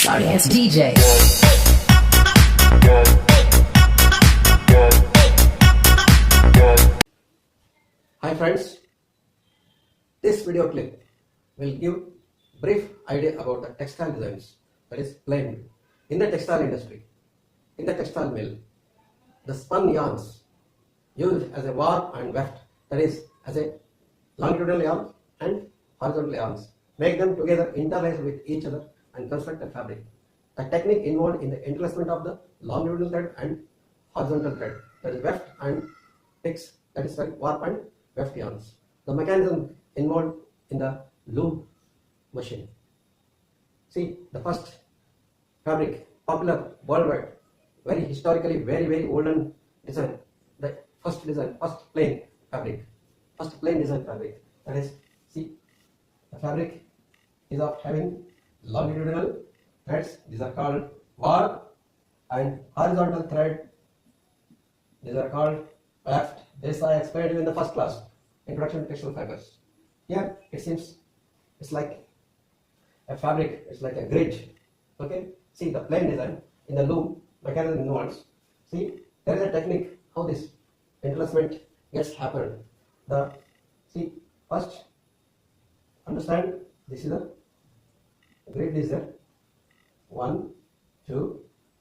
Dance DJ. Hi friends, this video clip will give brief idea about the textile designs, that is plain. In the textile industry, in the textile mill, the spun yarns used as a warp and weft, that is as a longitudinal yarn and horizontal yarns, make them together interlace with each other and construct a fabric. The technique involved in the interlacement of the longitudinal thread and horizontal thread, that is weft and picks, that is warp and weft yarns. The mechanism involved in the loom machine. See, the first fabric, popular worldwide, very historically, very olden design. The first design, first plain design fabric. That is, see, the fabric is of having longitudinal threads. These are called warp, and horizontal thread. These are called weft. This I explained in the first class, Introduction to Textile Fibers. Here it seems it's like a fabric. It's like a grid. Okay. See the plain design in the loom mechanism involves. See, there is a technique how this interlacement gets happened. See, first understand this is a grid is there. 1, 2,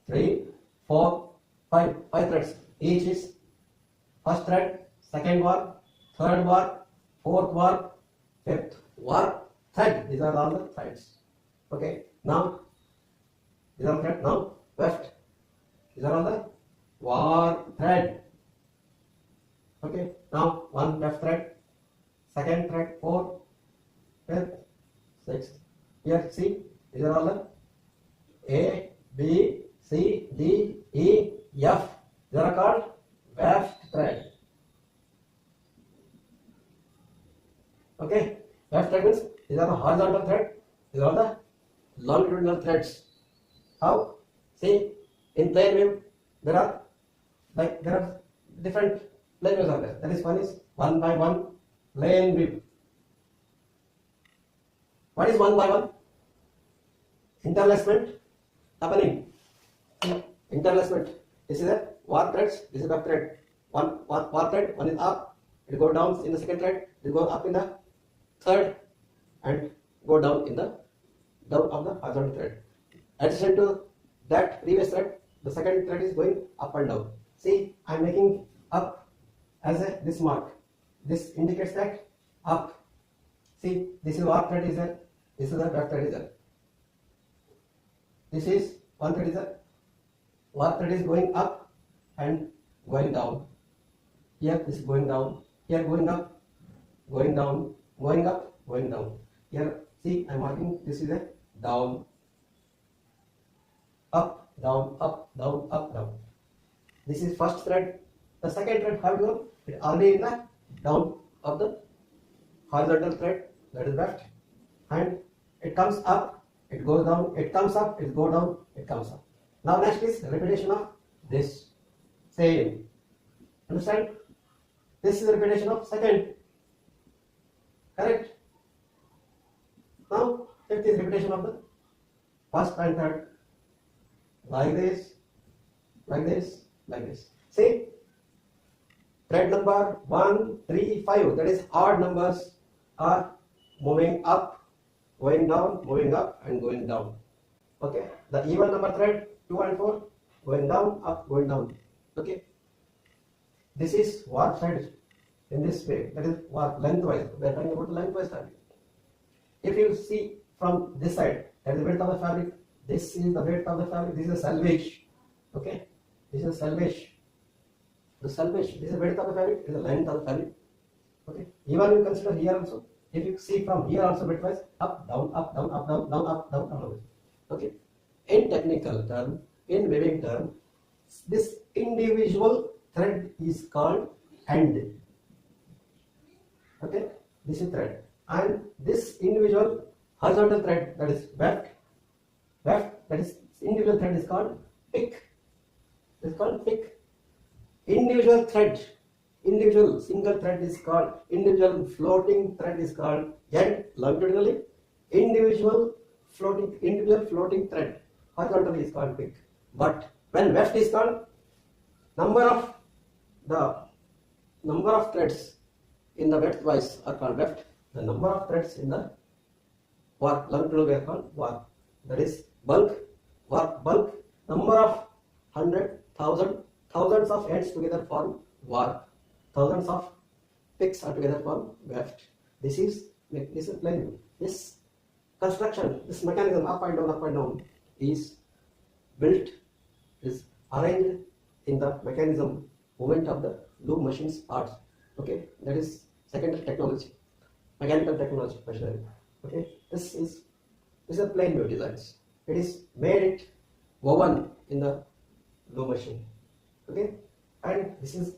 3, 4, 5 threads. Each is first thread, second warp, third warp, fourth warp, fifth warp, thread. These are all the threads. Okay. Now these are thread. Now weft. These are all the warp thread. Okay. Now one weft thread, second thread, fourth, fifth, sixth. Here see, these are all the A, B, C, D, E, F. These are called weft thread. Okay. Weft thread means these are the horizontal thread. These are the longitudinal threads. How? See, in plain weave there are different plain waves are there. That is, one is 1 by 1 plain weave. What is 1 by 1? Interlacement happening. Interlacement. This is a warp threads. This is weft thread. One warp thread. One is up. It goes down in the second thread. It goes up in the third, and go down in the down of the horizontal thread. Addition to that previous thread, the second thread is going up and down. See, I am making up as this mark. This indicates that up. See, this is warp thread is there. This is the weft thread is there. This is one thread is there. Warp thread is going up and going down. Here this is going down. Here going up, going down, going up, going down. Here see, I am marking this is a down, up, down, up, down, up, down. This is first thread. The second thread, how it goes? It already in the down of the horizontal thread, that is weft, and it comes up, it goes down, it comes up, it goes down, it comes up. Now next is repetition of this same. Understand? This is the repetition of second. Correct? Now fifth is repetition of the first and third. Like this, like this, like this. See, thread number 1, 3, 5, that is odd numbers, are moving up, going down, moving up, and going down. Okay. The even number thread 2 and 4 going down, up, going down. Okay. This is warp thread in this way, that is warp lengthwise. We are talking about lengthwise fabric. If you see from this side, that is the width of the fabric. This is the width of the fabric. This is a selvage. Okay. This is a selvage. The selvage. This is the width of the fabric. This is the length of the fabric. Okay. Even you consider here also. If you see from here also widthwise, up, down, up, down, up, down, down, up, down, down. Okay. In technical term, in weaving term, this individual thread is called end. Okay. This is thread. And this individual horizontal thread, that is weft, that is individual thread, is called pick. It is called pick. Individual thread, individual single thread is called, individual floating thread is called end longitudinally. Individual floating thread horizontally is called pick. But when weft is called, number of threads in the width wise are called weft. The number of threads in the warp, long tool we are called warp. That is bulk, warp, bulk. Number of 100, 1000, thousands of ends together form warp. Thousands of picks are together form weft. This is plain. This construction, this mechanism up and down is built, is arranged in the mechanism movement of the loom machine's parts. Okay, that is second technology, mechanical technology machinery. Okay, this is a plain wave designs. It is made it woven in the loom machine. Okay, and this is